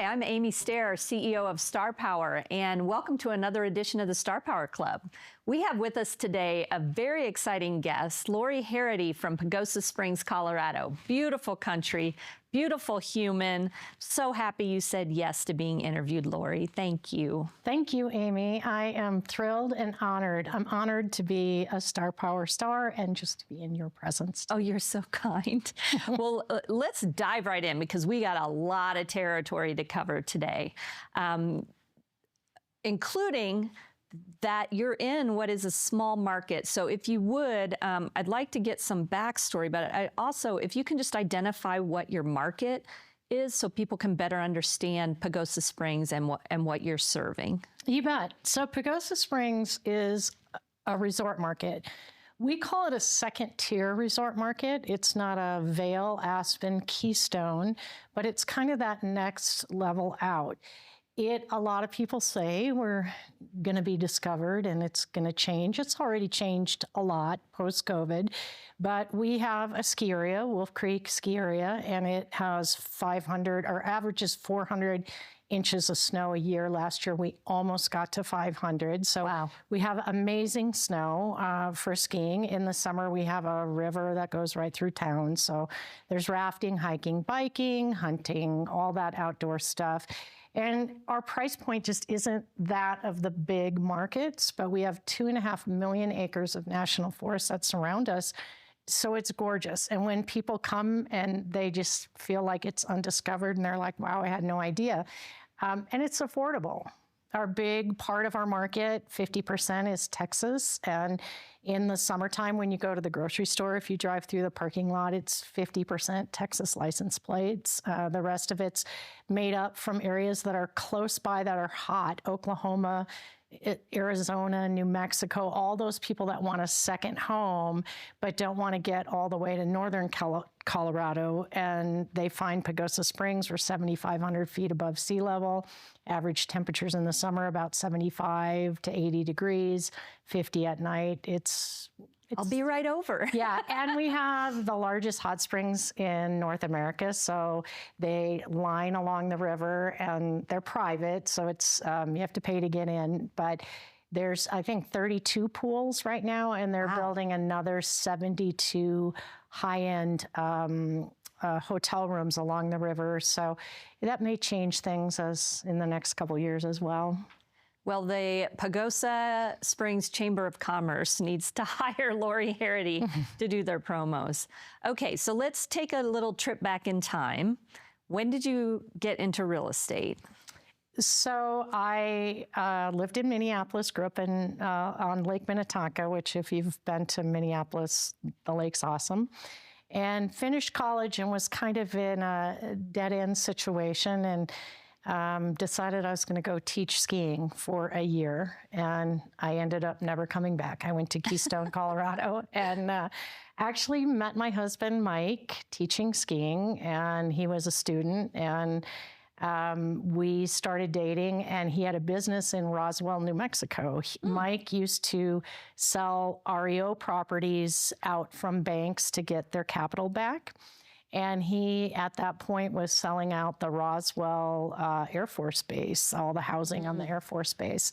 Hi, I'm Amy Stair, CEO of Star Power, and welcome to another edition of the Star Power Club. We have with us today a very exciting guest, Lori Harity from Pagosa Springs, Colorado. Beautiful country, beautiful human. So happy you said yes to being interviewed, Lori. Thank you. Thank you, Amy. I am thrilled and honored. I'm honored to be a Star Power star and just to be in your presence. Oh, you're so kind. Well, let's dive right in because we got a lot of territory to cover today, including that you're in what is a small market. So if you would, I'd like to get some backstory, but I also, if you can just identify what your market is so people can better understand Pagosa Springs and what you're serving. You bet. So Pagosa Springs is a resort market. We call it a second-tier resort market. It's not a Vail, Aspen, Keystone, but it's kind of that next level out. A lot of people say we're going to be discovered and it's going to change. It's already changed a lot post-COVID, but we have a ski area, Wolf Creek Ski Area, and it has 500, or averages 400 inches of snow a year. Last year, we almost got to 500. So wow. We have amazing snow for skiing. In the summer, we have a river that goes right through town. So there's rafting, hiking, biking, hunting, all that outdoor stuff. And our price point just isn't that of the big markets, but we have 2.5 million acres of national forest that surround us. So it's gorgeous. And when people come and they just feel like it's undiscovered and they're like, wow, I had no idea. And it's affordable. Our big part of our market, 50% is Texas. And in the summertime, when you go to the grocery store, if you drive through the parking lot, it's 50% Texas license plates. The rest of it's made up from areas that are close by that are hot. Oklahoma, Arizona, New Mexico, all those people that want a second home but don't want to get all the way to northern Colorado, and they find Pagosa Springs. We're 7,500 feet above sea level. Average temperatures in the summer about 75 to 80 degrees, 50 at night. I'll be right over. Yeah, and we have the largest hot springs in North America. So they line along the river, and they're private, so it's you have to pay to get in. But there's, I think, 32 pools right now, and they're building another 72 high-end hotel rooms along the river. So that may change things as in the next couple of years as well. Well, the Pagosa Springs Chamber of Commerce needs to hire Lori Harity to do their promos. Okay, so let's take a little trip back in time. When did you get into real estate? So I lived in Minneapolis, grew up on Lake Minnetonka, which if you've been to Minneapolis, the lake's awesome. And finished college and was kind of in a dead-end situation and decided I was going to go teach skiing for a year, and I ended up never coming back. I went to Keystone, Colorado, and actually met my husband, Mike, teaching skiing, and he was a student, and we started dating, and he had a business in Roswell, New Mexico. Mike used to sell REO properties out from banks to get their capital back. And he, at that point, was selling out the Roswell Air Force Base, all the housing on the Air Force Base.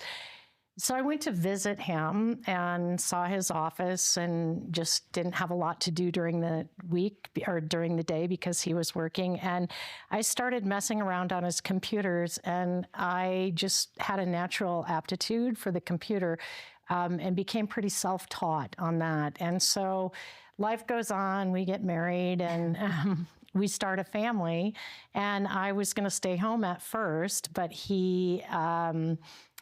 So I went to visit him and saw his office and just didn't have a lot to do during the week or during the day because he was working. And I started messing around on his computers, and I just had a natural aptitude for the computer and became pretty self-taught on that. And so life goes on, we get married, and we start a family. And I was going to stay home at first, but he,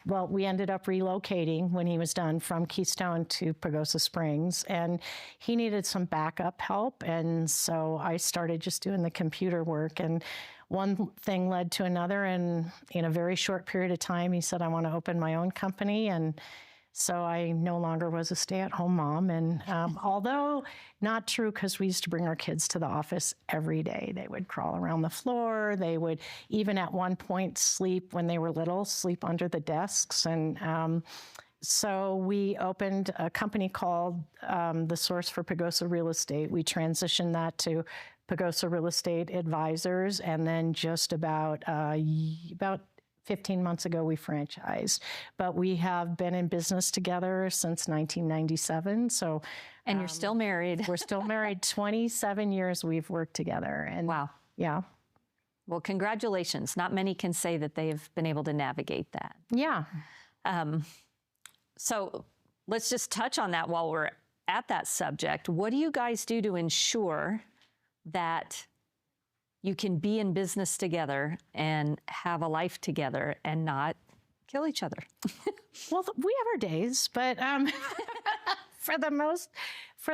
we ended up relocating when he was done from Keystone to Pagosa Springs, and he needed some backup help. And so I started just doing the computer work, and one thing led to another. And in a very short period of time, he said, I want to open my own company. And so I no longer was a stay-at-home mom. And although not true, because we used to bring our kids to the office every day. They would crawl around the floor. They would, even at one point, sleep when they were little, sleep under the desks. And So we opened a company called The Source for Pagosa Real Estate. We transitioned that to Pagosa Real Estate Advisors, and then just about 15 months ago, we franchised. But we have been in business together since 1997. So, And you're still married. we're still married. 27 years we've worked together. And Wow. yeah, Well, congratulations. Not many can say that they've been able to navigate that. yeah. So let's just touch on that while we're at that subject. What do you guys do to ensure that you can be in business together and have a life together and not kill each other? Well, we have our days, but for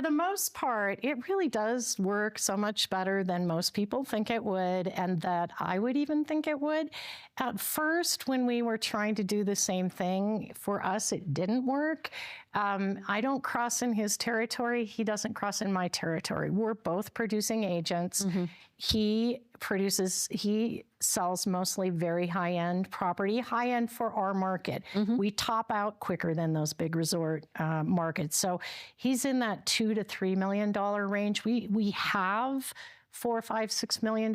the most part, it really does work so much better than most people think it would, and that I would even think it would. At first, when we were trying to do the same thing, for us, it didn't work. I don't cross in his territory. He doesn't cross in my territory. We're both producing agents. He sells mostly very high-end property, high-end for our market. We top out quicker than those big resort markets. So he's in that $2 to $3 million range. We have $4, $5, $6 million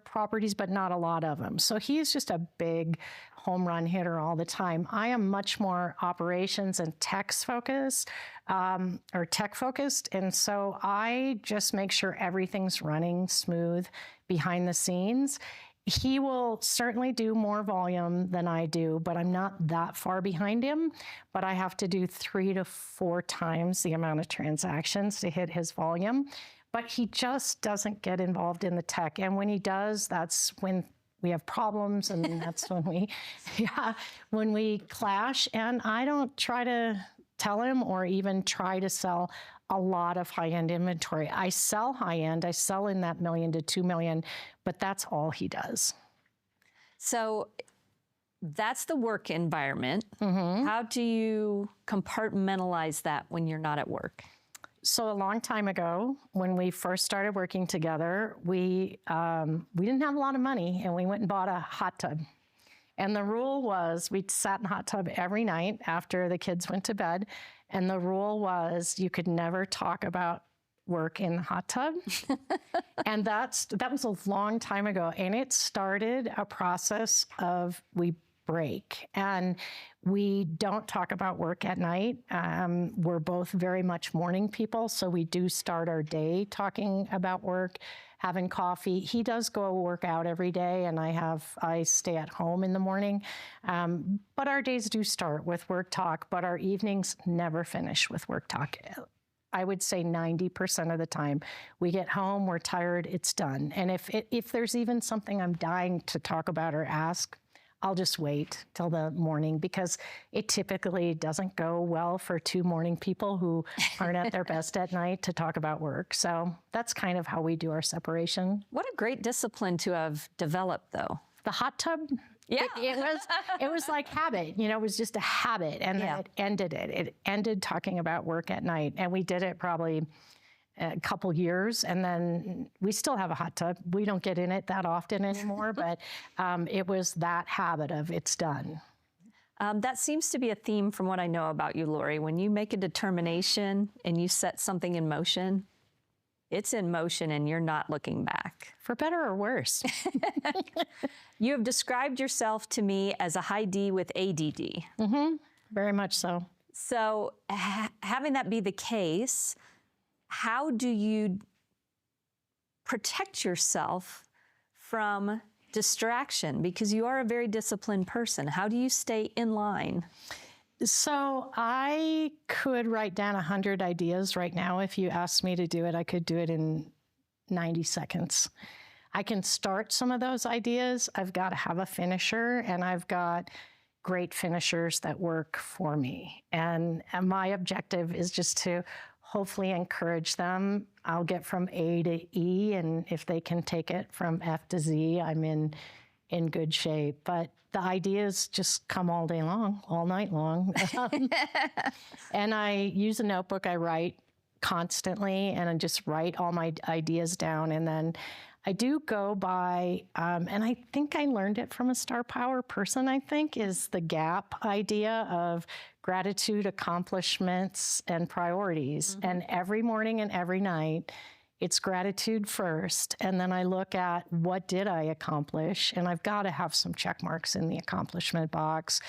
properties, but not a lot of them. So he's just a big home run hitter all the time. I am much more operations and tech focused, and so I just make sure everything's running smooth behind the scenes. He will certainly do more volume than I do, but I'm not that far behind him. But I have to do 3 to 4 times the amount of transactions to hit his volume. But he just doesn't get involved in the tech. And when he does, that's when we have problems, and that's when we clash. And I don't try to tell him or even try to sell a lot of high-end inventory. I sell high-end. I sell in that $1 million to $2 million, but that's all he does. So that's the work environment. How do you compartmentalize that when you're not at work? So a long time ago, when we first started working together, we didn't have a lot of money, and we went and bought a hot tub. And the rule was we sat in the hot tub every night after the kids went to bed. And the rule was you could never talk about work in the hot tub. And that was a long time ago. And it started a process of we break. And we don't talk about work at night. We're both very much morning people. So we do start our day talking about work, having coffee. He does go work out every day, and I stay at home in the morning. But our days do start with work talk, but our evenings never finish with work talk. I would say 90% of the time we get home, we're tired, it's done. And if there's even something I'm dying to talk about or ask, I'll just wait till the morning, because it typically doesn't go well for 2 morning people who aren't at their best at night to talk about work. So that's kind of how we do our separation. What a great discipline to have developed, though. The hot tub, Yeah. it was like habit, it was just a habit, and then it ended talking about work at night. And we did it probably a couple years, and then we still have a hot tub. We don't get in it that often anymore, but it was that habit of it's done. That seems to be a theme from what I know about you, Lori. When you make a determination and you set something in motion, it's in motion and you're not looking back. For better or worse. You have described yourself to me as a high D with ADD. Very much so. So having that be the case, how do you protect yourself from distraction? Because you are a very disciplined person. How do you stay in line? So I could write down 100 ideas right now. If you asked me to do it, I could do it in 90 seconds. I can start some of those ideas. I've got to have a finisher, and I've got great finishers that work for me. And my objective is just to hopefully encourage them. I'll get from A to E, and if they can take it from F to Z, I'm in good shape. But the ideas just come all day long, all night long. And I use a notebook. I write constantly, and I just write all my ideas down. And then I do go by, and I think I learned it from a Star Power person, is the GAP idea of gratitude, accomplishments, and priorities. And every morning and every night, it's gratitude first. And then I look at what did I accomplish? And I've got to have some check marks in the accomplishment box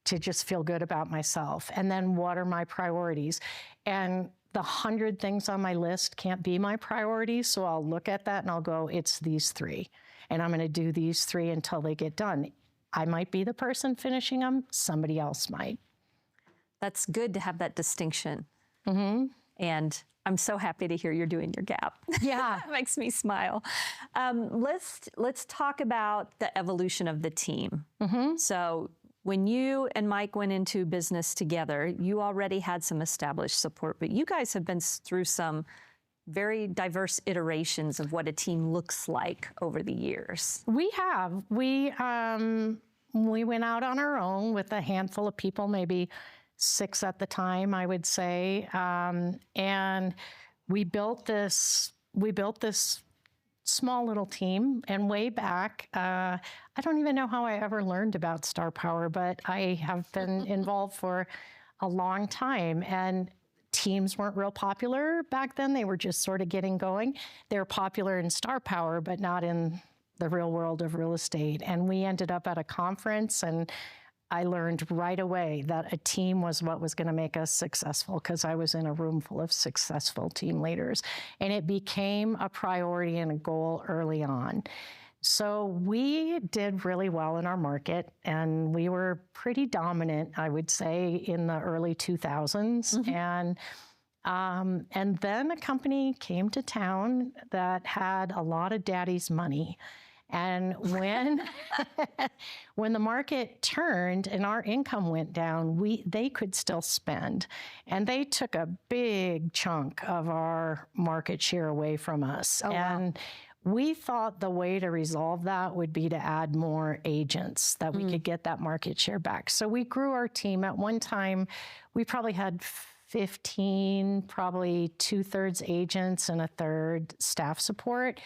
to just feel good about myself. And then what are my priorities? And the 100 things on my list can't be my priorities. So I'll look at that and I'll go, it's these 3. And I'm going to do these 3 until they get done. I might be the person finishing them. Somebody else might. That's good to have that distinction. And I'm so happy to hear you're doing your gap. Yeah. It makes me smile. Let's talk about the evolution of the team. So when you and Mike went into business together, you already had some established support, but you guys have been through some very diverse iterations of what a team looks like over the years. We have. We went out on our own with a handful of people, maybe 6 at the time, I would say, and we built this small little team. And way back, I don't even know how I ever learned about Star Power, but I have been involved for a long time. And teams weren't real popular back then. They were just sort of getting going. They were popular in Star Power, but not in the real world of real estate. And we ended up at a conference, and I learned right away that a team was what was going to make us successful, because I was in a room full of successful team leaders. And it became a priority and a goal early on. So we did really well in our market, and we were pretty dominant, I would say, in the early 2000s. And then a company came to town that had a lot of daddy's money. And when the market turned and our income went down, they could still spend. And they took a big chunk of our market share away from us. And we thought the way to resolve that would be to add more agents, that we could get that market share back. So we grew our team. At one time, we probably had 15, probably 2/3 agents and 1/3 staff support.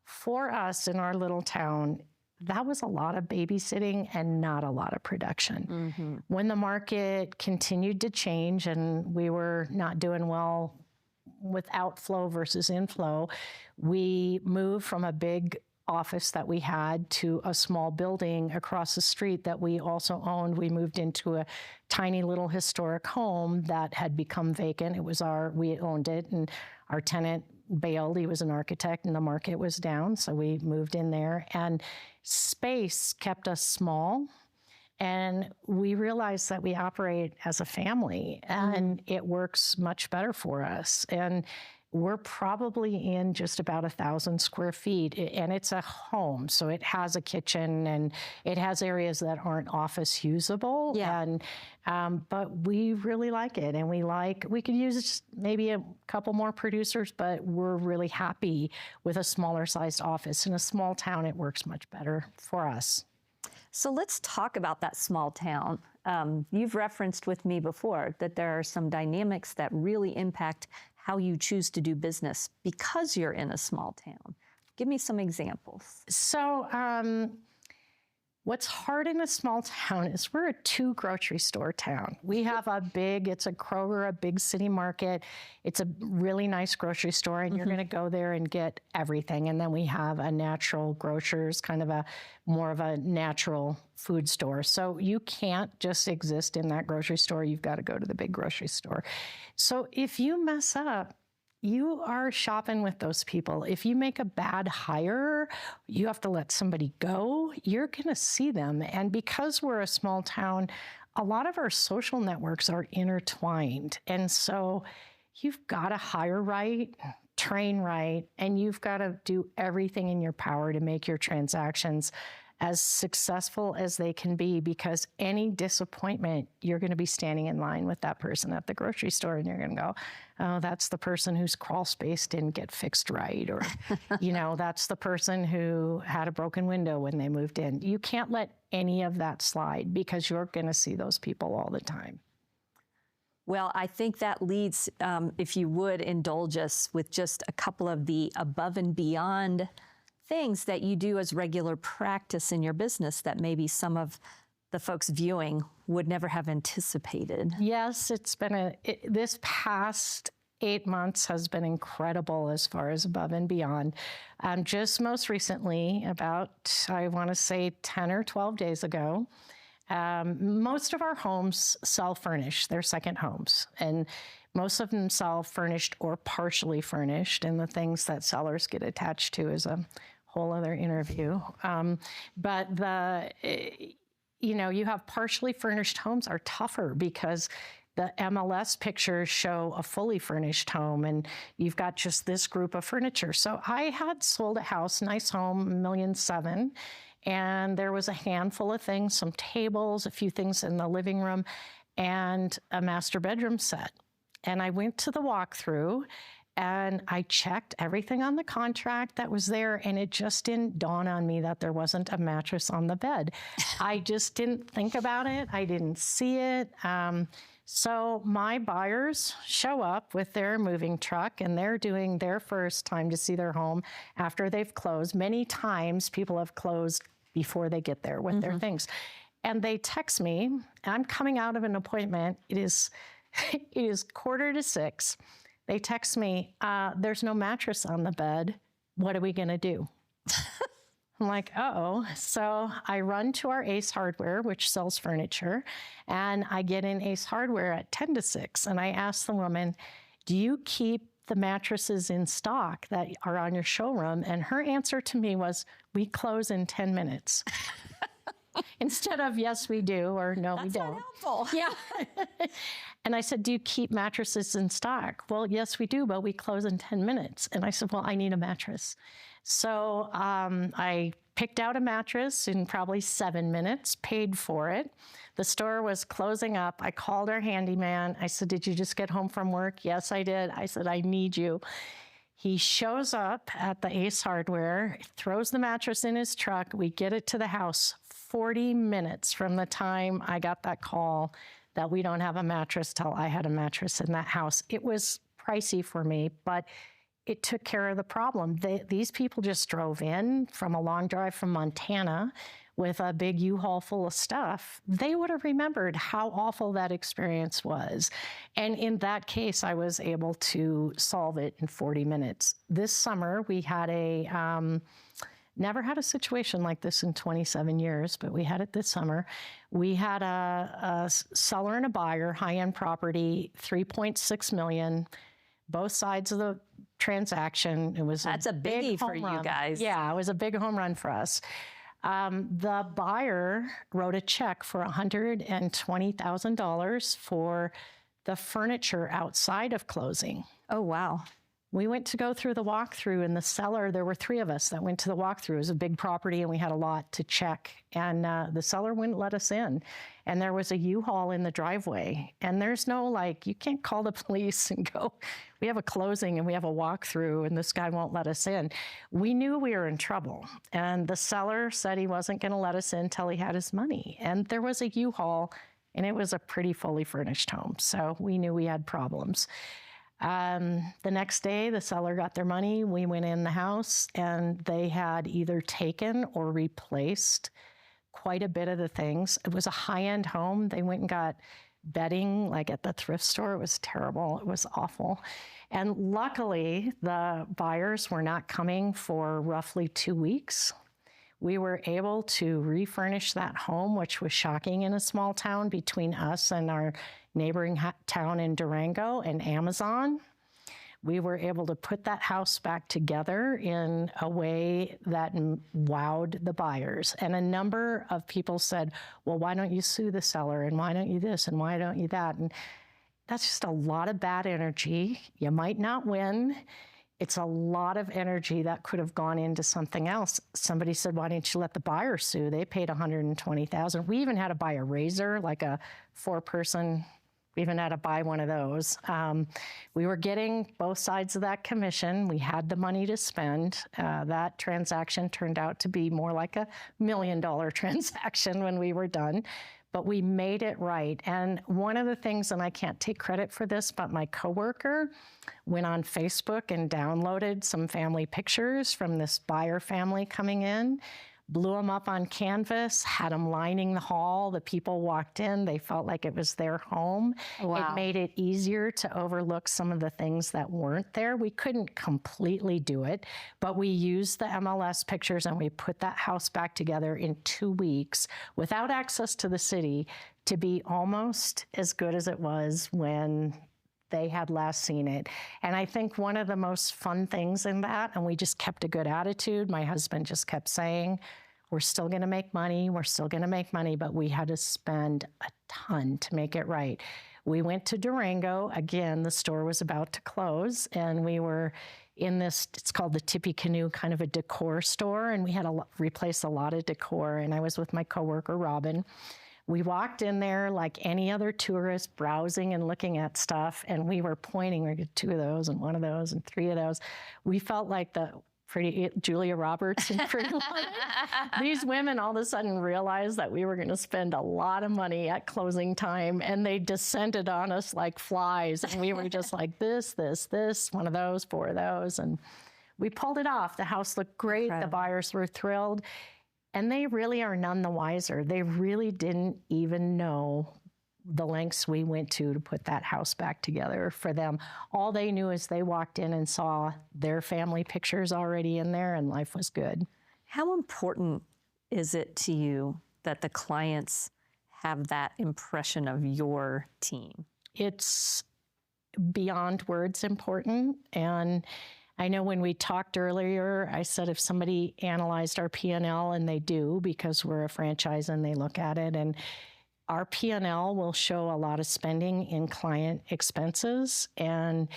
For us in our little town, that was a lot of babysitting and not a lot of production. When the market continued to change and we were not doing well with outflow versus inflow, we moved from a big office that we had to a small building across the street that we also owned. We moved into a tiny little historic home that had become vacant. We owned it, and our tenant bailed. He was an architect, and the market was down, so we moved in there. And space kept us small, and we realized that we operate as a family, and it works much better for us. And we're probably in just about 1,000 square feet, and it's a home. So it has a kitchen and it has areas that aren't office usable. But we really like it. And we could use maybe a couple more producers, but we're really happy with a smaller sized office. In a small town, it works much better for us. So let's talk about that small town. You've referenced with me before that there are some dynamics that really impact how you choose to do business because you're in a small town. Give me some examples. So what's hard in a small town is we're a 2 grocery store town. We have it's a Kroger, a big city market. It's a really nice grocery store, and you're going to go there and get everything. And then we have a natural grocers, kind of more of a natural food store. So you can't just exist in that grocery store. You've got to go to the big grocery store. So if you mess up, you are shopping with those people. If you make a bad hire, you have to let somebody go, you're going to see them. And because we're a small town, a lot of our social networks are intertwined. And so you've got to hire right, train right, and you've got to do everything in your power to make your transactions as successful as they can be, because any disappointment, you're going to be standing in line with that person at the grocery store, and you're going to go, oh, that's the person whose crawl space didn't get fixed right, or, that's the person who had a broken window when they moved in. You can't let any of that slide, because you're going to see those people all the time. Well, I think that leads, if you would indulge us with just a couple of the above and beyond things that you do as regular practice in your business that maybe some of the folks viewing would never have anticipated. Yes, this past 8 months has been incredible as far as above and beyond. Just most recently, about, I want to say 10 or 12 days ago, most of our homes sell furnished. They're second homes. And most of them sell furnished or partially furnished. And the things that sellers get attached to is a whole other interview. But you have partially furnished homes are tougher because the MLS pictures show a fully furnished home and you've got just this group of furniture. So I had sold a house, nice home, $1.7 million. And there was a handful of things, some tables, a few things in the living room, and a master bedroom set. And I went to the walkthrough and I checked everything on the contract that was there, and it just didn't dawn on me that there wasn't a mattress on the bed. I just didn't think about it. I didn't see it. So my buyers show up with their moving truck, and they're doing their first time to see their home after they've closed. Many times people have closed before they get there with their things. And they text me. I'm coming out of an appointment. It is 5:45. They text me, there's no mattress on the bed. What are we going to do? I'm like, uh-oh. So I run to our Ace Hardware, which sells furniture, and I get in Ace Hardware at 5:50. And I ask the woman, do you keep the mattresses in stock that are on your showroom? And her answer to me was, we close in 10 minutes. Instead of, yes, we do, or no, we don't. That's not helpful. Yeah. And I said, do you keep mattresses in stock? Well, yes, we do, but we close in 10 minutes. And I said, well, I need a mattress. So I picked out a mattress in probably 7 minutes, paid for it. The store was closing up. I called our handyman. I said, did you just get home from work? Yes, I did. I said, I need you. He shows up at the Ace Hardware, throws the mattress in his truck. We get it to the house 40 minutes from the time I got that call that we don't have a mattress till I had a mattress in that house. It was pricey for me, but it took care of the problem. These people just drove in from a long drive from Montana with a big U-Haul full of stuff. They would have remembered how awful that experience was. And in that case, I was able to solve it in 40 minutes. This summer, we had never had a situation like this in 27 years, but we had it this summer. We had a seller and a buyer, high-end property, $3.6 million, both sides of the transaction. It was That's a biggie for you guys. Yeah, it was a big home run for us. The buyer wrote a check for $120,000 for the furniture outside of closing. Oh, wow. We went to go through the walkthrough, and the seller, there were 3 of us that went to the walkthrough. It was a big property, and we had a lot to check. And the seller wouldn't let us in. And there was a U-Haul in the driveway. And there's no, you can't call the police and go, we have a closing and we have a walkthrough, and this guy won't let us in. We knew we were in trouble. And the seller said he wasn't going to let us in till he had his money. And there was a U-Haul, and it was a pretty fully furnished home. So we knew we had problems. The next day, the seller got their money. We went in the house, and they had either taken or replaced quite a bit of the things. It was a high-end home. They went and got bedding, at the thrift store. It was terrible. It was awful. And luckily, the buyers were not coming for roughly 2 weeks. We were able to refurnish that home, which was shocking in a small town, between us and our neighboring town in Durango and Amazon. We were able to put that house back together in a way that wowed the buyers. And a number of people said, well, why don't you sue the seller? And why don't you this? And why don't you that? And that's just a lot of bad energy. You might not win. It's a lot of energy that could have gone into something else. Somebody said, why didn't you let the buyer sue? They paid $120,000. We even had to buy a razor, like a 4-person. We even had to buy one of those. We were getting both sides of that commission. We had the money to spend. That transaction turned out to be more like $1 million transaction when we were done. But we made it right. And one of the things, and I can't take credit for this, but my coworker went on Facebook and downloaded some family pictures from this buyer family coming in. blew them up on canvas, had them lining the hall. The people walked in, they felt like it was their home. Wow. It made it easier to overlook some of the things that weren't there. We couldn't completely do it, but we used the MLS pictures and we put that house back together in 2 weeks without access to the city to be almost as good as it was when they had last seen it. And I think one of the most fun things in that, and we just kept a good attitude, my husband just kept saying, we're still gonna make money, we're still gonna make money, but we had to spend a ton to make it right. We went to Durango. Again, the store was about to close, and we were in this, it's called the Tippecanoe, kind of a decor store, and we had to replace a lot of decor, and I was with my coworker, Robin. We walked in there like any other tourist, browsing and looking at stuff, and we were pointing, we got 2 of those and 1 of those and 3 of those. We felt like the pretty Julia Roberts in Pretty Woman. These women all of a sudden realized that we were going to spend a lot of money at closing time, and they descended on us like flies, and we were just like this, 1 of those, 4 of those, and we pulled it off. The house looked great. Incredible. The buyers were thrilled. And they really are none the wiser. They really didn't even know the lengths we went to put that house back together for them. All they knew is they walked in and saw their family pictures already in there, and life was good. How important is it to you that the clients have that impression of your team? It's beyond words important. And I know when we talked earlier, I said if somebody analyzed our P&L, and they do because we're a franchise and they look at it, and our P&L will show a lot of spending in client expenses. And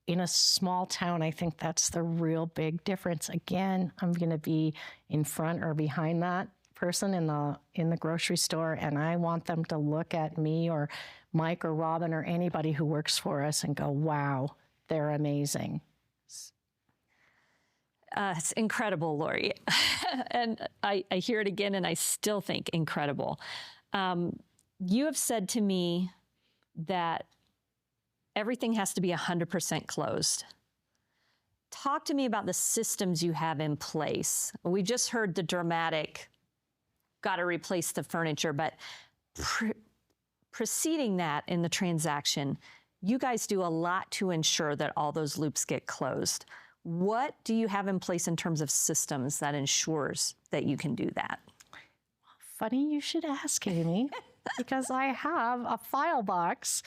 in a small town, I think that's the real big difference. Again, I'm going to be in front or behind that person in the grocery store, and I want them to look at me or Mike or Robin or anybody who works for us and go, wow, they're amazing. It's incredible, Lori. And I hear it again, and I still think incredible. You have said to me that everything has to be 100% closed. Talk to me about the systems you have in place. We just heard the dramatic, got to replace the furniture, but preceding that in the transaction, you guys do a lot to ensure that all those loops get closed. What do you have in place in terms of systems that ensures that you can do that? Funny you should ask, Amy, because I have a file box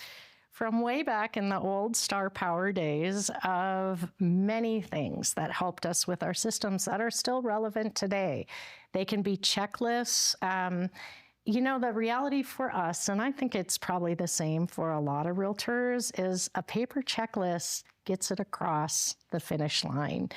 from way back in the old Star Power days of many things that helped us with our systems that are still relevant today. They can be checklists. You know, the reality for us, and I think it's probably the same for a lot of realtors, is a paper checklist gets it across the finish line.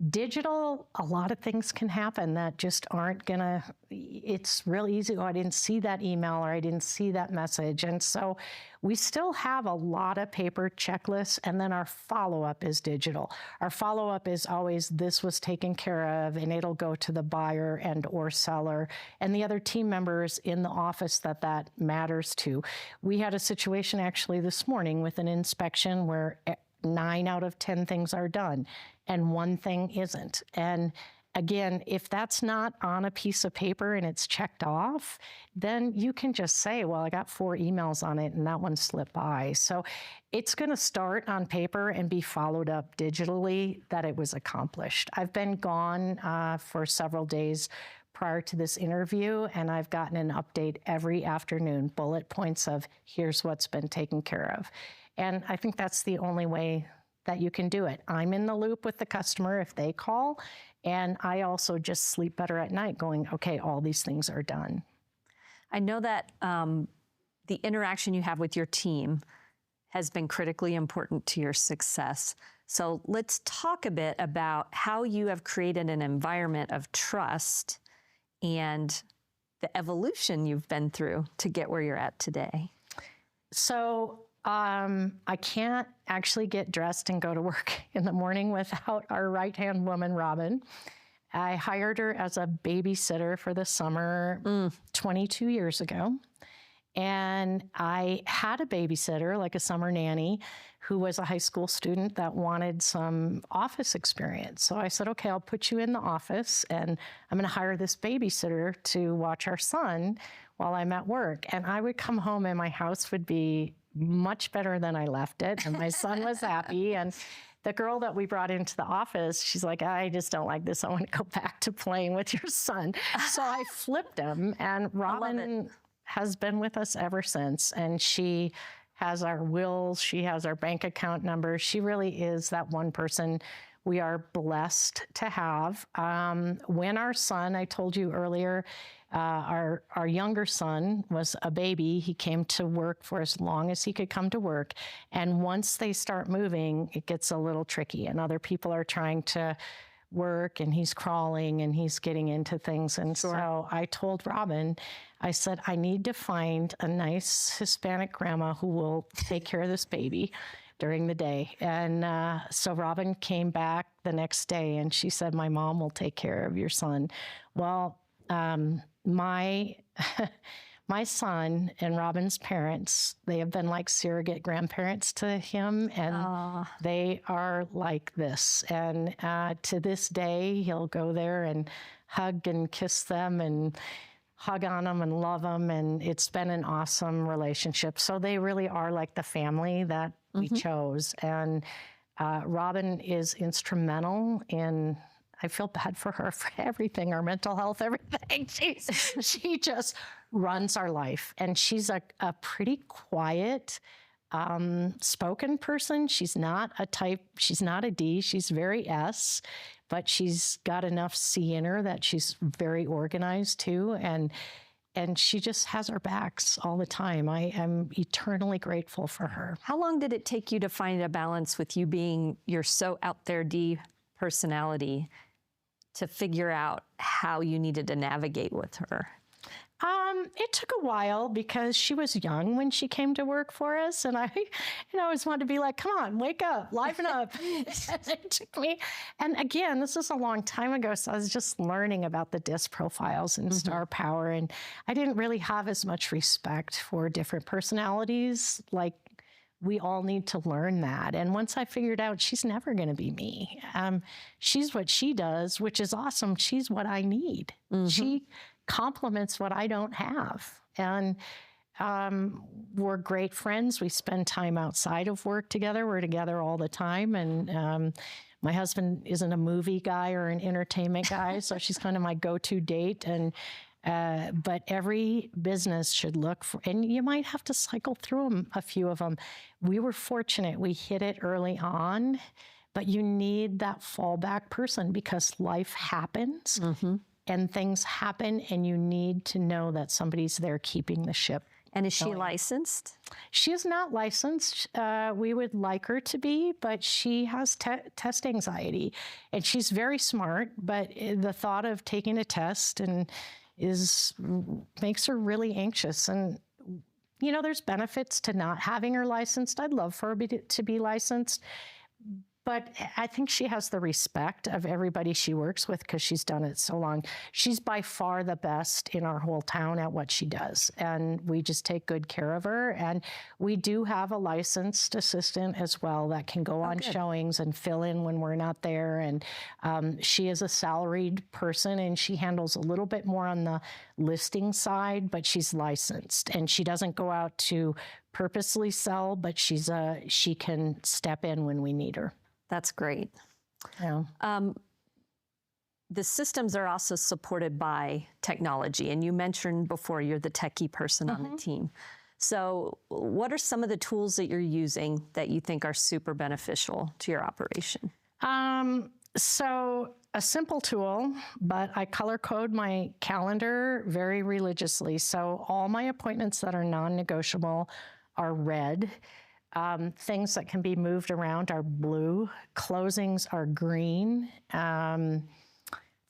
Digital, a lot of things can happen that just aren't gonna, it's real easy. Oh, I didn't see that email, or I didn't see that message. And so we still have a lot of paper checklists, and then our follow-up is digital. Our follow-up is always, this was taken care of, and it'll go to the buyer and or seller and the other team members in the office that matters to. We had a situation actually this morning with an inspection where 9 out of 10 things are done and 1 thing isn't. And again, if that's not on a piece of paper and it's checked off, then you can just say, well, I got 4 emails on it and that one slipped by. So it's going to start on paper and be followed up digitally that it was accomplished. I've been gone for several days prior to this interview, and I've gotten an update every afternoon, bullet points of here's what's been taken care of. And I think that's the only way that you can do it. I'm in the loop with the customer if they call, and I also just sleep better at night going, okay, all these things are done. I know that the interaction you have with your team has been critically important to your success. So let's talk a bit about how you have created an environment of trust and the evolution you've been through to get where you're at today. So I can't actually get dressed and go to work in the morning without our right-hand woman, Robin. I hired her as a babysitter for the summer 22 years ago. And I had a babysitter, like a summer nanny, who was a high school student that wanted some office experience. So I said, okay, I'll put you in the office and I'm going to hire this babysitter to watch our son while I'm at work. And I would come home and my house would be much better than I left it. And my son was happy. And the girl that we brought into the office, she's like, I just don't like this. I want to go back to playing with your son. So I flipped him, and Robin has been with us ever since. And she has our wills. She has our bank account numbers. She really is that one person we are blessed to have. When our son, I told you earlier, our younger son was a baby. He came to work for as long as he could come to work. And once they start moving, it gets a little tricky. And other people are trying to work, and he's crawling and he's getting into things. And so I told Robin, I said, I need to find a nice Hispanic grandma who will take care of this baby during the day. And so Robin came back the next day and she said, my mom will take care of your son. Well, my son and Robin's parents, they have been like surrogate grandparents to him, and they are like this. And to this day, he'll go there and hug and kiss them and hug on them and love them. And it's been an awesome relationship. So they really are like the family that we chose. And Robin is instrumental in, I feel bad for her for everything, our mental health, everything. She just runs our life. And she's a pretty quiet, spoken person. She's not a type, she's not a D, she's very S, but she's got enough C in her that she's very organized too. And she just has our backs all the time. I am eternally grateful for her. How long did it take you to find a balance with you being your so out there D personality to figure out how you needed to navigate with her? It took a while because she was young when she came to work for us. And I always wanted to be like, come on, wake up, liven up. It took me. And again, this was a long time ago. So I was just learning about the DISC profiles and star power. And I didn't really have as much respect for different personalities. Like, we all need to learn that. And once I figured out she's never going to be me, she's what she does, which is awesome. She's what I need. She complements what I don't have. And we're great friends. We spend time outside of work together. We're together all the time. And my husband isn't a movie guy or an entertainment guy, so she's kind of my go-to date. And but every business should look for, and you might have to cycle through them, a few of them. We were fortunate. We hit it early on, but you need that fallback person because life happens and things happen, and you need to know that somebody's there keeping the ship. And is she licensed? She is not licensed. We would like her to be, but she has test anxiety, and she's very smart. But the thought of taking a test makes her really anxious. And there's benefits to not having her licensed. I'd love for her to be licensed. But I think she has the respect of everybody she works with because she's done it so long. She's by far the best in our whole town at what she does. And we just take good care of her. And we do have a licensed assistant as well that can go on showings and fill in when we're not there. And she is a salaried person, and she handles a little bit more on the listing side, but she's licensed. And she doesn't go out to purposely sell, but she can step in when we need her. That's great. Yeah. The systems are also supported by technology. And you mentioned before you're the techie person on the team. So what are some of the tools that you're using that you think are super beneficial to your operation? So a simple tool, but I color code my calendar very religiously. So all my appointments that are non-negotiable are red. Things that can be moved around are blue. Closings are green.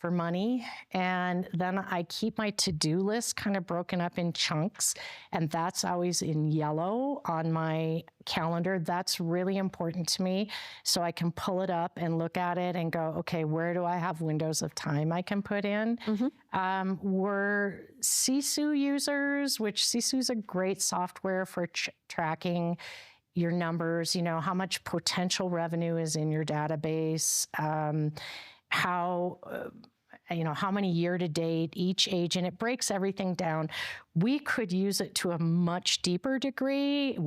for money. And then I keep my to-do list kind of broken up in chunks. And that's always in yellow on my calendar. That's really important to me. So I can pull it up and look at it and go, okay, where do I have windows of time I can put in? We're Sisu users, which Sisu is a great software for tracking your numbers, you know, how much potential revenue is in your database, how many year to date each agent. It breaks everything down. We could use it to a much deeper degree.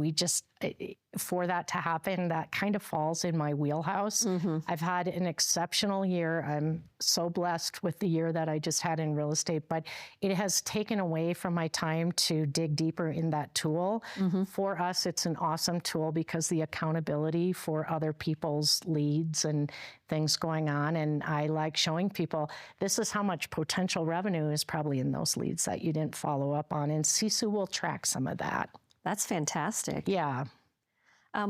For that to happen, that kind of falls in my wheelhouse. I've had an exceptional year. I'm so blessed with the year that I just had in real estate, but it has taken away from my time to dig deeper in that tool. For us, it's an awesome tool because the accountability for other people's leads and things going on. And I like showing people, this is how much potential revenue is probably in those leads that you didn't follow up on. And Sisu will track some of that. That's fantastic. Yeah.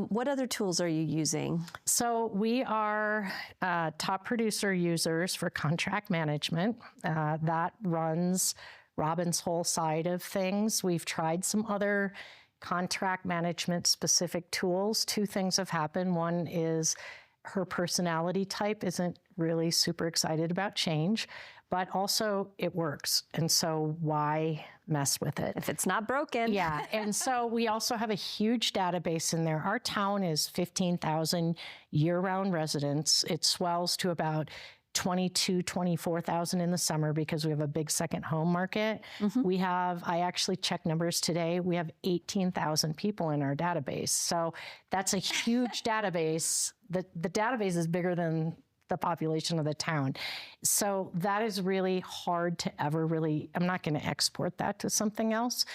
What other tools are you using? So we are top producer users for contract management. That runs Robin's whole side of things. We've tried some other contract management specific tools. Two things have happened. One is her personality type isn't really super excited about change, but also it works. And so why mess with it? If it's not broken. Yeah. And so we also have a huge database in there. Our town is 15,000 year-round residents. It swells to about 24,000 in the summer because we have a big second home market. I actually checked numbers today. We have 18,000 people in our database. So that's a huge database. The database is bigger than the population of the town. So that is really hard to ever really, I'm not going to export that to something else.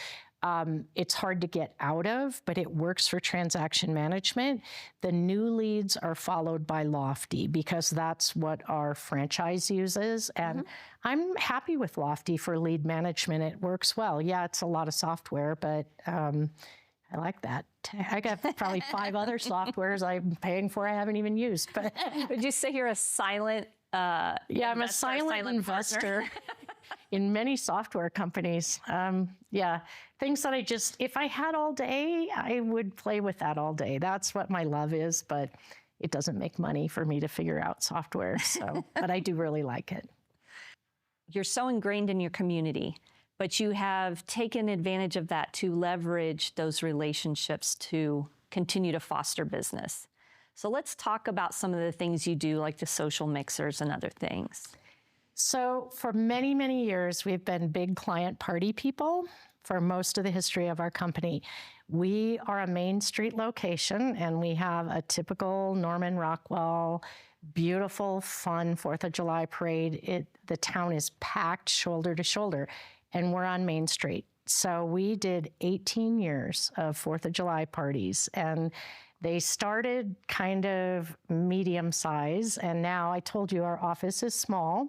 It's hard to get out of, but it works for transaction management. The new leads are followed by Lofty because that's what our franchise uses. And I'm happy with Lofty for lead management. It works well. Yeah, it's a lot of software, but I like that. I got probably 5 other softwares I'm paying for I haven't even used. But would you say you're a silent I'm a silent investor in many software companies. Things that if I had all day, I would play with that all day. That's what my love is, but it doesn't make money for me to figure out software. So, but I do really like it. You're so ingrained in your community, but you have taken advantage of that to leverage those relationships to continue to foster business. So let's talk about some of the things you do, like the social mixers and other things. So for many, many years, we've been big client party people for most of the history of our company. We are a Main Street location, and we have a typical Norman Rockwell, beautiful, fun 4th of July parade. The town is packed shoulder to shoulder, and we're on Main Street. So we did 18 years of 4th of July parties, and they started kind of medium size, and now I told you our office is small.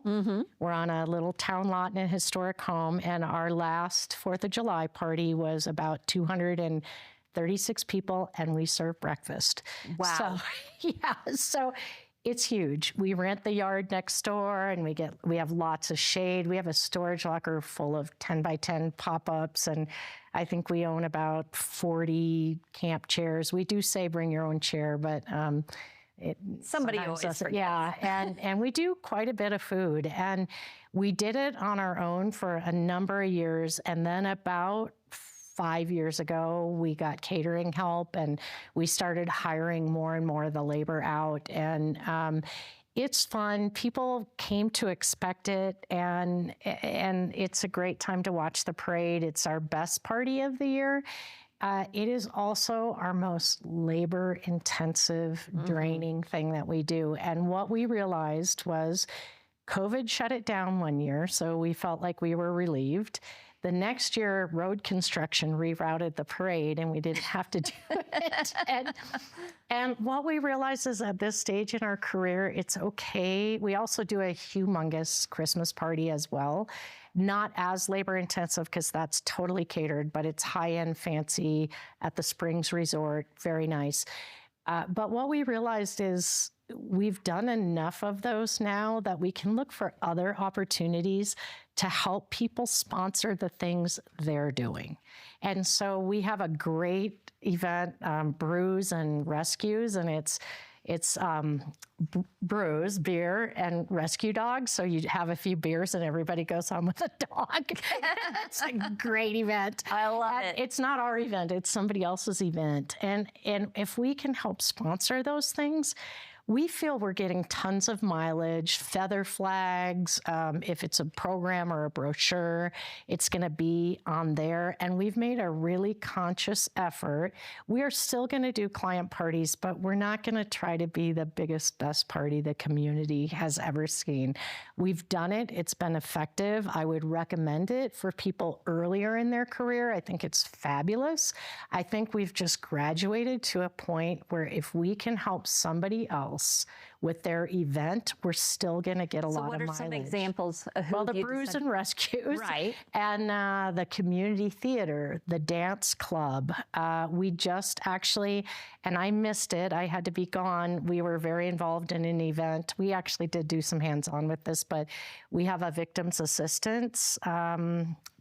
We're on a little town lot in a historic home, and our last 4th of July party was about 236 people, and we serve breakfast. Wow. So it's huge. We rent the yard next door, and we have lots of shade. We have a storage locker full of 10 by 10 pop-ups, and I think we own about 40 camp chairs. We do say bring your own chair, but somebody always forgets. Yeah, and we do quite a bit of food, and we did it on our own for a number of years, and then about 5 years ago, we got catering help, and we started hiring more and more of the labor out, and it's fun. People came to expect it, and it's a great time to watch the parade. It's our best party of the year. It is also our most labor-intensive, draining thing that we do. And what we realized was COVID shut it down one year, so we felt like we were relieved. The next year, road construction rerouted the parade, and we didn't have to do it. And what we realized is at this stage in our career, it's okay. We also do a humongous Christmas party as well. Not as labor intensive because that's totally catered, but it's high-end fancy at the Springs Resort, very nice. But what we realized is we've done enough of those now that we can look for other opportunities to help people sponsor the things they're doing. And so we have a great event, Brews and Rescues, and it's brews, beer, and rescue dogs. So you have a few beers and everybody goes home with a dog. It's a great event. I love it. It's not our event, it's somebody else's event. And if we can help sponsor those things, we feel we're getting tons of mileage, feather flags. If it's a program or a brochure, it's going to be on there. And we've made a really conscious effort. We are still going to do client parties, but we're not going to try to be the biggest, best party the community has ever seen. We've done it. It's been effective. I would recommend it for people earlier in their career. I think it's fabulous. I think we've just graduated to a point where if we can help somebody else with their event, we're still going to get a lot of mileage. So what are some examples of who Well, the you Brews decided- and Rescues, Right. and the community theater, the dance club. We just actually, and I missed it, I had to be gone. We were very involved in an event. We actually did do some hands-on with this, but we have a victims assistance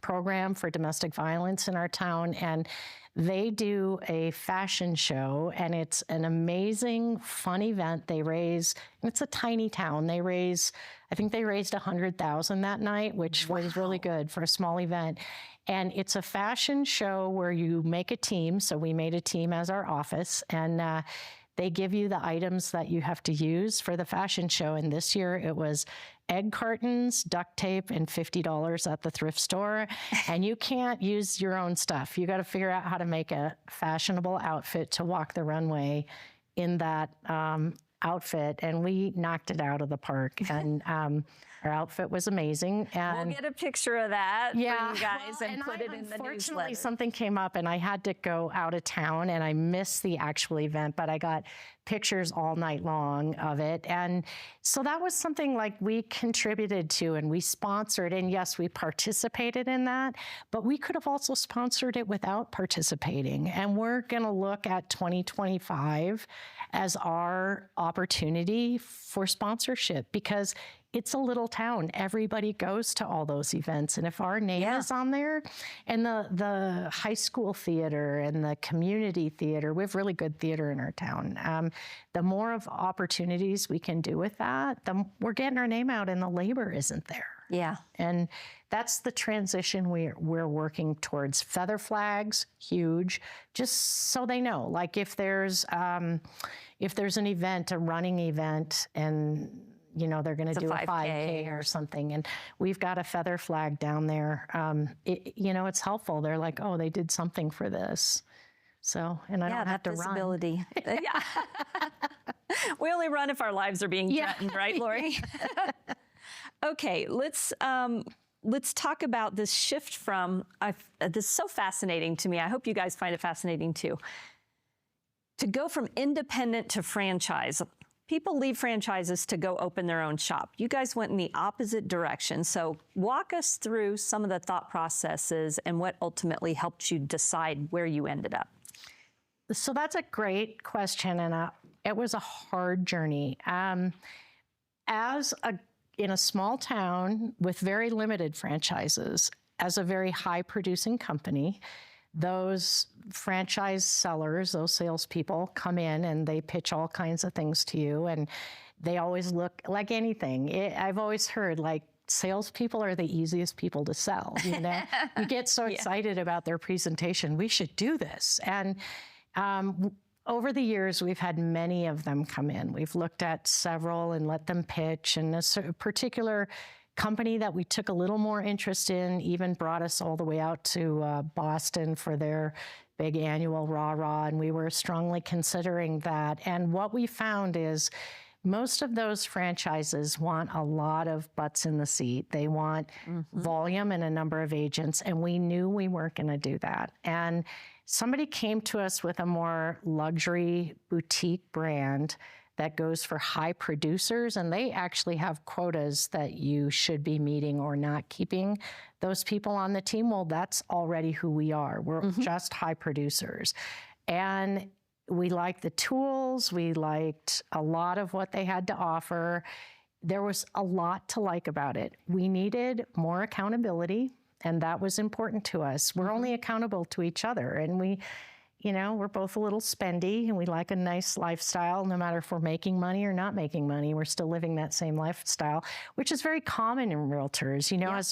program for domestic violence in our town, and they do a fashion show, and it's an amazing, fun event. They raise, and it's a tiny town. They raise, I think they raised $100,000 that night, which was really good for a small event. And it's a fashion show where you make a team. So we made a team as our office, and they give you the items that you have to use for the fashion show. And this year it was egg cartons, duct tape, and $50 at the thrift store. And you can't use your own stuff. You got to figure out how to make a fashionable outfit to walk the runway in that outfit. And we knocked it out of the park. And our outfit was amazing. And We'll get a picture of that for you guys well, and put it in the unfortunately, newsletter. something came up and I had to go out of town and I missed the actual event, but I got pictures all night long of it. And so that was something like we contributed to and we sponsored. And yes, we participated in that, but we could have also sponsored it without participating. And we're going to look at 2025 as our opportunity for sponsorship because it's a little town. Everybody goes to all those events. And if our name is on there, and the high school theater and the community theater, we have really good theater in our town. The more of opportunities we can do with that, we're getting our name out and the labor isn't there. Yeah. And that's the transition we're working towards. Feather flags, huge, just so they know. Like if there's an event, a running event, and they're going to do a 5K or something, and we've got a feather flag down there. It's helpful. They're like, oh, they did something for this. So, and I don't have to visibility. Yeah. We only run if our lives are being threatened, right, Lori? Okay, let's talk about this shift from, this is so fascinating to me. I hope you guys find it fascinating too. To go from independent to franchise. People leave franchises to go open their own shop. You guys went in the opposite direction. So walk us through some of the thought processes and what ultimately helped you decide where you ended up. So that's a great question, and it was a hard journey. In a small town with very limited franchises, as a very high-producing company, those franchise sellers, those salespeople come in and they pitch all kinds of things to you, and they always look like anything. I've always heard like salespeople are the easiest people to sell. You get so excited about their presentation. We should do this. And over the years, we've had many of them come in. We've looked at several and let them pitch, and a particular company that we took a little more interest in even brought us all the way out to Boston for their big annual rah-rah, and we were strongly considering that. And what we found is most of those franchises want a lot of butts in the seat. They want volume and a number of agents, and we knew we weren't going to do that. And somebody came to us with a more luxury boutique brand that goes for high producers, and they actually have quotas that you should be meeting or not keeping those people on the team. Well, that's already who we are. We're just high producers. And We liked the tools. We liked a lot of what they had to offer. There was a lot to like about it. We needed more accountability, and that was important to us. We're only accountable to each other, and we're both a little spendy, and we like a nice lifestyle. No matter if we're making money or not making money, we're still living that same lifestyle, which is very common in realtors.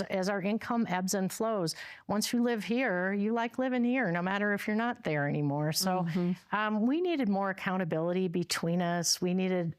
As our income ebbs and flows, once you live here, you like living here, no matter if you're not there anymore. So we needed more accountability between us. We needed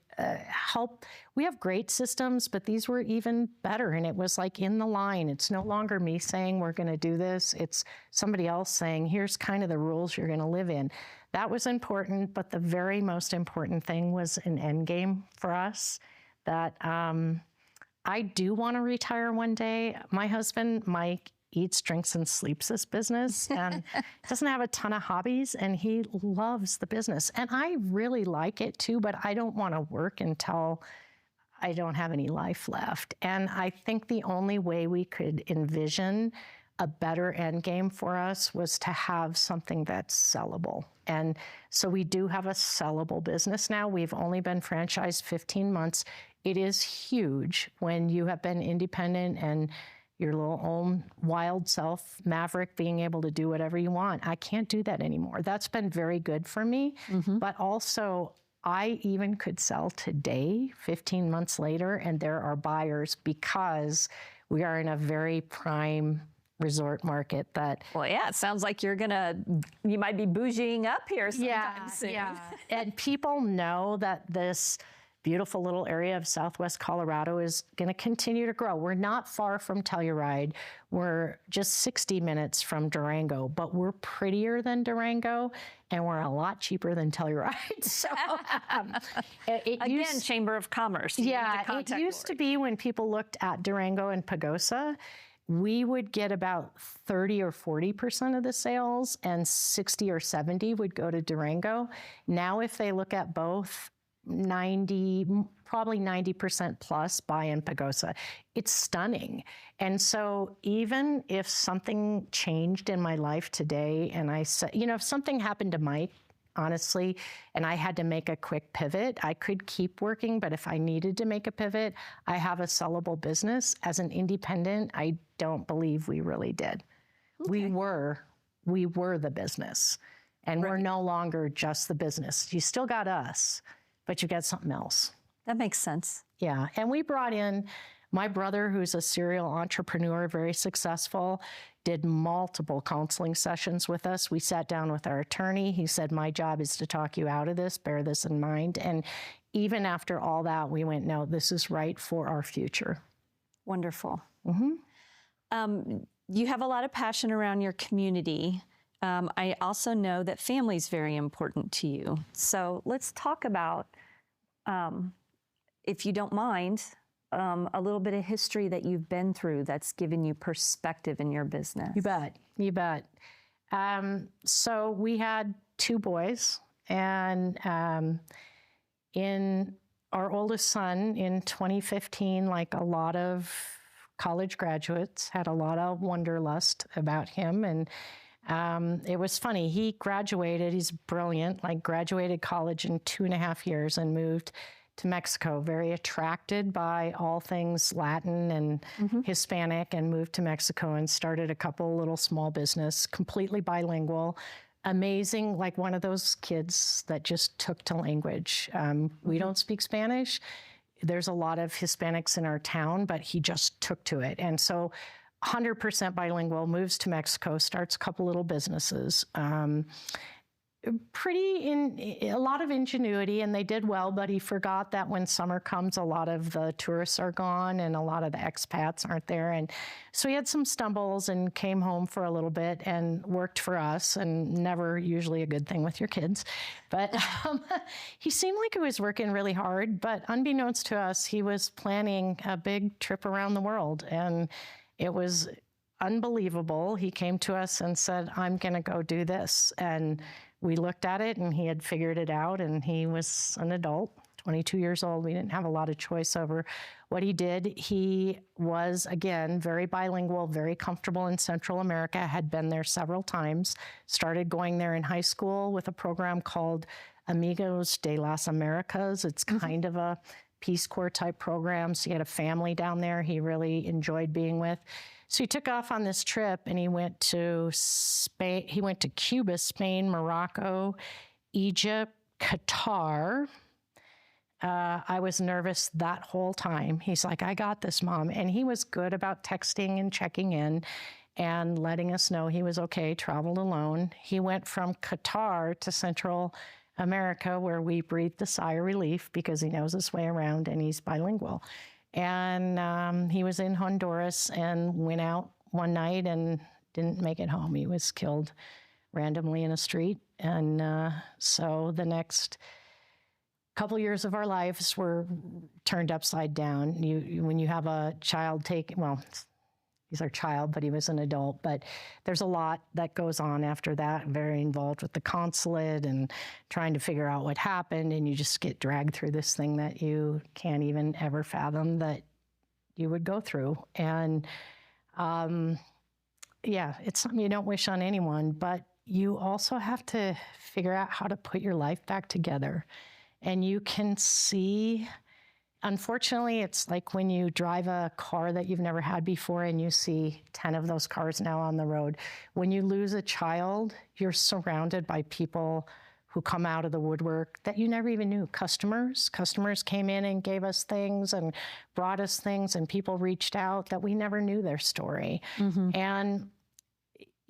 help. We have great systems, but these were even better. And it was like in the line. It's no longer me saying we're going to do this. It's somebody else saying, here's kind of the rules you're going to live in. That was important, but the very most important thing was an end game for us that I do want to retire one day. My husband, Mike, eats, drinks, and sleeps this business and doesn't have a ton of hobbies, and he loves the business. And I really like it too, but I don't want to work until I don't have any life left. And I think the only way we could envision a better end game for us was to have something that's sellable. And so we do have a sellable business now. We've only been franchised 15 months. It is huge when you have been independent and your little own wild self, maverick, being able to do whatever you want. I can't do that anymore. That's been very good for me. But also, I even could sell today, 15 months later, and there are buyers because we are in a very prime resort market that... Well, yeah, it sounds like you might be bougieing up here sometime soon. Yeah. And people know that this beautiful little area of Southwest Colorado is going to continue to grow. We're not far from Telluride. We're just 60 minutes from Durango, but we're prettier than Durango, and we're a lot cheaper than Telluride. So again, Chamber of Commerce. It used to be when people looked at Durango and Pagosa, we would get about 30 or 40% of the sales, and 60 or 70 would go to Durango. Now, if they look at both, probably 90% plus buy in Pagosa. It's stunning. And so even if something changed in my life today, and I said, if something happened to Mike, honestly, and I had to make a quick pivot, I could keep working, but if I needed to make a pivot, I have a sellable business. As an independent, I don't believe we really did. Okay. We were the business, and we're no longer just the business. You still got us, but you got something else. That makes sense. Yeah. And we brought in my brother, who's a serial entrepreneur, very successful, did multiple counseling sessions with us. We sat down with our attorney. He said, my job is to talk you out of this, bear this in mind. And even after all that, we went, no, this is right for our future. Wonderful. You have a lot of passion around your community. I also know that family is very important to you. So let's talk about, if you don't mind, a little bit of history that you've been through that's given you perspective in your business. You bet. So we had 2 boys, and in our oldest son in 2015, like a lot of college graduates, had a lot of wanderlust about him. And it was funny. He graduated, he's brilliant, graduated college in 2.5 years and moved to Mexico, very attracted by all things Latin and Hispanic, and moved to Mexico and started a couple little small business, completely bilingual. Amazing, like one of those kids that just took to language. We don't speak Spanish. There's a lot of Hispanics in our town, but he just took to it. And so 100% bilingual, moves to Mexico, starts a couple little businesses. A lot of ingenuity, and they did well, but he forgot that when summer comes, a lot of the tourists are gone and a lot of the expats aren't there. And so he had some stumbles and came home for a little bit and worked for us, and never usually a good thing with your kids. But he seemed like he was working really hard, but unbeknownst to us, he was planning a big trip around the world, and it was unbelievable. He came to us and said, I'm going to go do this. And we looked at it, and he had figured it out, and he was an adult, 22 years old. We didn't have a lot of choice over what he did. He was, again, very bilingual, very comfortable in Central America, had been there several times, started going there in high school with a program called Amigos de las Americas. It's kind of a Peace Corps type program. So he had a family down there he really enjoyed being with. So he took off on this trip and he went to Spain. He went to Cuba, Spain, Morocco, Egypt, Qatar. I was nervous that whole time. He's like, I got this, Mom. And he was good about texting and checking in and letting us know he was okay, traveled alone. He went from Qatar to Central America, where we breathed a sigh of relief because he knows his way around and he's bilingual. And he was in Honduras and went out one night and didn't make it home. He was killed randomly in a street. And so the next couple years of our lives were turned upside down. When you have a child he's our child, but he was an adult. But there's a lot that goes on after that, very involved with the consulate and trying to figure out what happened. And you just get dragged through this thing that you can't even ever fathom that you would go through. And it's something you don't wish on anyone, but you also have to figure out how to put your life back together. And you can see, unfortunately, it's like when you drive a car that you've never had before and you see 10 of those cars now on the road. When you lose a child, you're surrounded by people who come out of the woodwork that you never even knew. Customers came in and gave us things and brought us things, and people reached out that we never knew their story. Mm-hmm. And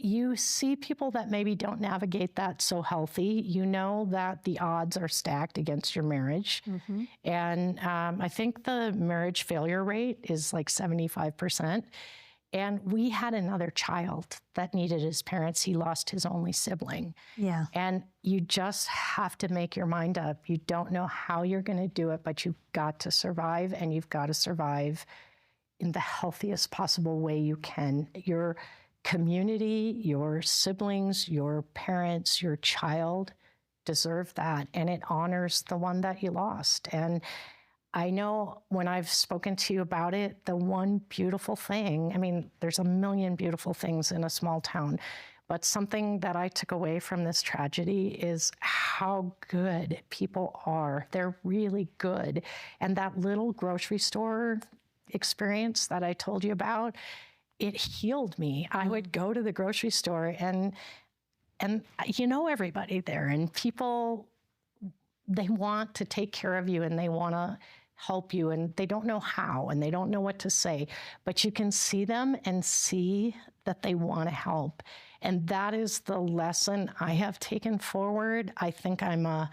you see people that maybe don't navigate that so healthy. You know that the odds are stacked against your marriage. Mm-hmm. And I think the marriage failure rate is like 75%. And we had another child that needed his parents. He lost his only sibling. Yeah. And you just have to make your mind up. You don't know how you're going to do it, but you've got to survive, and you've got to survive in the healthiest possible way you can. Your community, your siblings, your parents, your child deserve that, and it honors the one that you lost. And I know when I've spoken to you about it, the one beautiful thing, I mean, there's a million beautiful things in a small town, but something that I took away from this tragedy is how good people are. They're really good. And that little grocery store experience that I told you about, it healed me. I would go to the grocery store and you know everybody there, and people, they want to take care of you and they want to help you, and they don't know how and they don't know what to say, but you can see them and see that they want to help. And that is the lesson I have taken forward. I think I'm a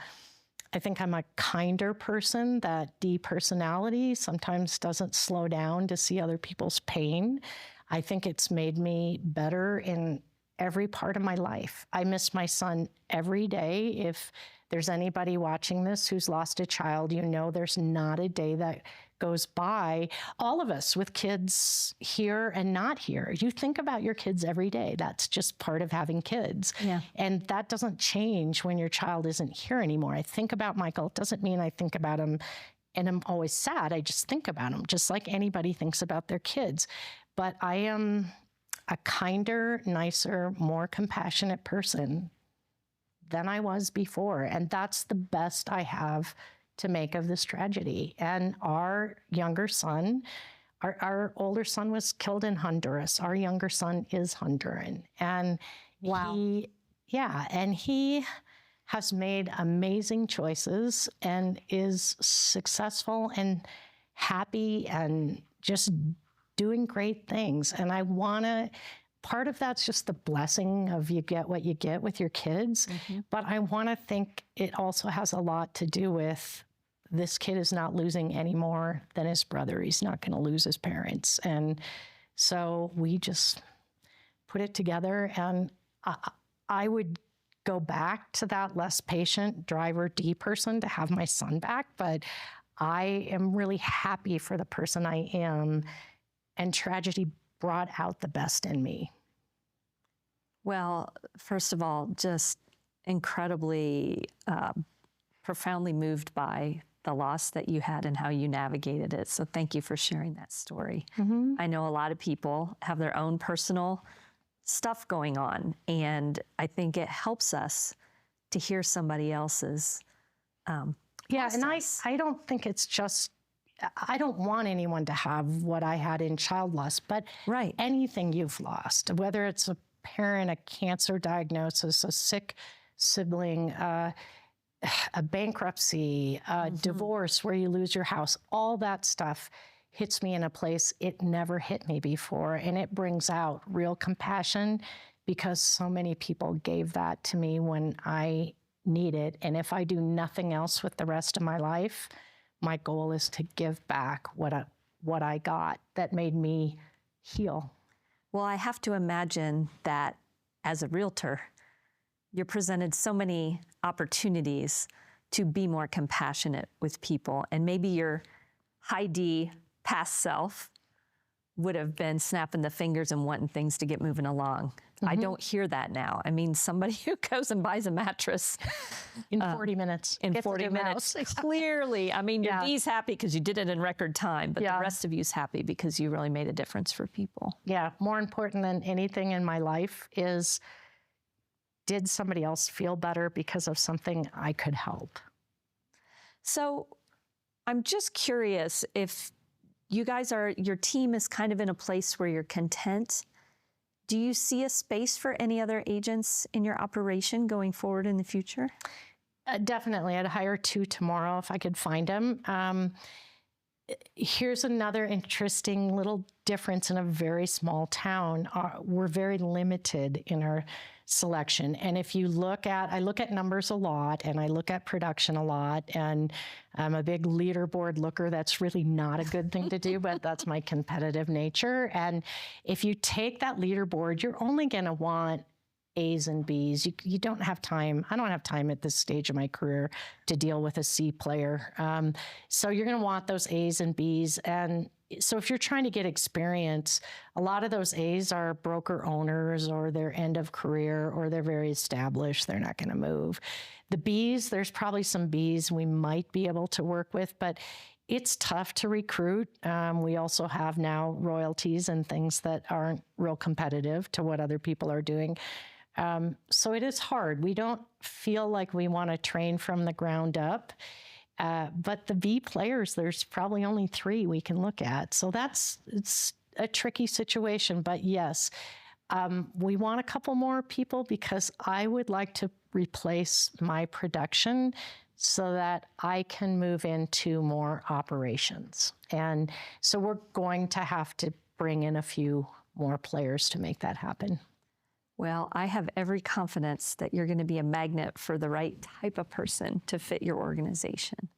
kinder person. That D personality sometimes doesn't slow down to see other people's pain. I think it's made me better in every part of my life. I miss my son every day. If there's anybody watching this who's lost a child, you know there's not a day that goes by. All of us with kids here and not here, you think about your kids every day. That's just part of having kids. Yeah. And that doesn't change when your child isn't here anymore. I think about Michael. It doesn't mean I think about him and I'm always sad. I just think about him, just like anybody thinks about their kids. But I am a kinder, nicer, more compassionate person than I was before. And that's the best I have to make of this tragedy. And our younger son, our older son was killed in Honduras. Our younger son is Honduran. And wow. He has made amazing choices and is successful and happy and just doing great things. And part of that's just the blessing of you get what you get with your kids. Mm-hmm. But I want to think it also has a lot to do with this kid is not losing any more than his brother. He's not going to lose his parents. And so we just put it together. And I would go back to that less patient driver D person to have my son back. But I am really happy for the person I am. And tragedy brought out the best in me. Well, first of all, just incredibly profoundly moved by the loss that you had and how you navigated it. So thank you for sharing that story. I know a lot of people have their own personal stuff going on, and I think it helps us to hear somebody else's. Yeah, and I don't think it's just, I don't want anyone to have what I had in child loss, but Right. anything you've lost, whether it's a parent, a cancer diagnosis, a sick sibling, a bankruptcy, a divorce where you lose your house, all that stuff hits me in a place it never hit me before. And it brings out real compassion because so many people gave that to me when I need it. And if I do nothing else with the rest of my life, my goal is to give back what I got that made me heal. Well, I have to imagine that as a realtor, you're presented so many opportunities to be more compassionate with people. And maybe your high D past self would have been snapping the fingers and wanting things to get moving along. I don't hear that now. I mean, somebody who goes and buys a mattress In 40 minutes. in Gets a 40 new minutes, house. clearly, I mean, your Yeah. D's happy because you did it in record time, but Yeah. the rest of you's happy because you really made a difference for people. Yeah, more important than anything in my life is, did somebody else feel better because of something I could help? So I'm just curious if you guys your team is kind of in a place where you're content. Do you see a space for any other agents in your operation going forward in the future? Definitely. I'd hire 2 tomorrow if I could find them. Here's another interesting little difference in a very small town. We're very limited in our selection. And if you I look at numbers a lot and I look at production a lot, and I'm a big leaderboard looker. That's really not a good thing to do, but that's my competitive nature. And if you take that leaderboard, you're only going to want A's and B's. You don't have time. I don't have time at this stage of my career to deal with a C player. So you're going to want those A's and B's. And so if you're trying to get experience, a lot of those A's are broker owners or they're end of career or they're very established. They're not going to move. The B's, there's probably some B's we might be able to work with, but it's tough to recruit. We also have now royalties and things that aren't real competitive to what other people are doing. So it is hard. We don't feel like we want to train from the ground up. But the B players, there's probably only 3 we can look at. So it's a tricky situation. But yes, we want a couple more people because I would like to replace my production so that I can move into more operations. And so we're going to have to bring in a few more players to make that happen. Well, I have every confidence that you're going to be a magnet for the right type of person to fit your organization.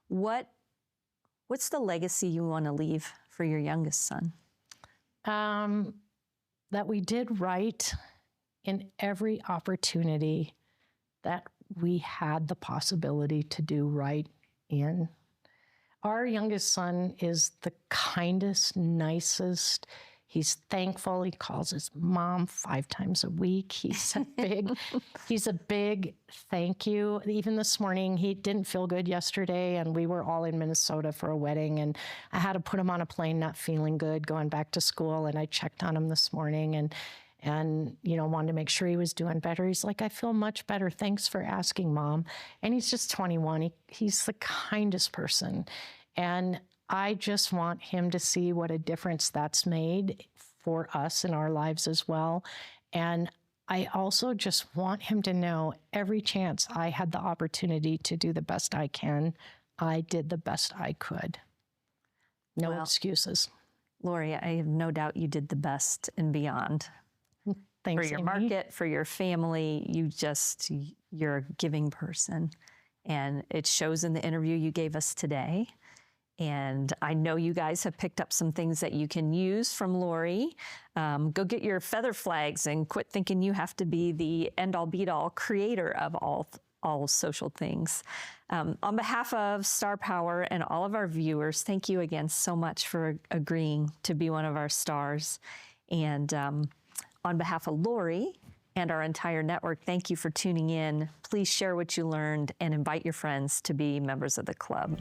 What's the legacy you want to leave for your youngest son? That we did right in every opportunity that we had the possibility to do right in. Our youngest son is the kindest, nicest. He's thankful. He calls his mom 5 times a week. He's a big thank you. Even this morning, he didn't feel good yesterday, and we were all in Minnesota for a wedding, and I had to put him on a plane not feeling good, going back to school, and I checked on him this morning and wanted to make sure he was doing better. He's like, I feel much better. Thanks for asking, Mom. And he's just 21. He's the kindest person. And I just want him to see what a difference that's made for us in our lives as well. And I also just want him to know every chance I had the opportunity to do the best I can, I did the best I could. No excuses. Lori, I have no doubt you did the best and beyond. Thanks, For your Amy. market, for your family, you're a giving person. And it shows in the interview you gave us today. And I know you guys have picked up some things that you can use from Lori. Go get your feather flags and quit thinking you have to be the end-all be-all creator of all social things. On behalf of Star Power and all of our viewers, thank you again so much for agreeing to be one of our stars. And on behalf of Lori and our entire network, thank you for tuning in. Please share what you learned and invite your friends to be members of the club.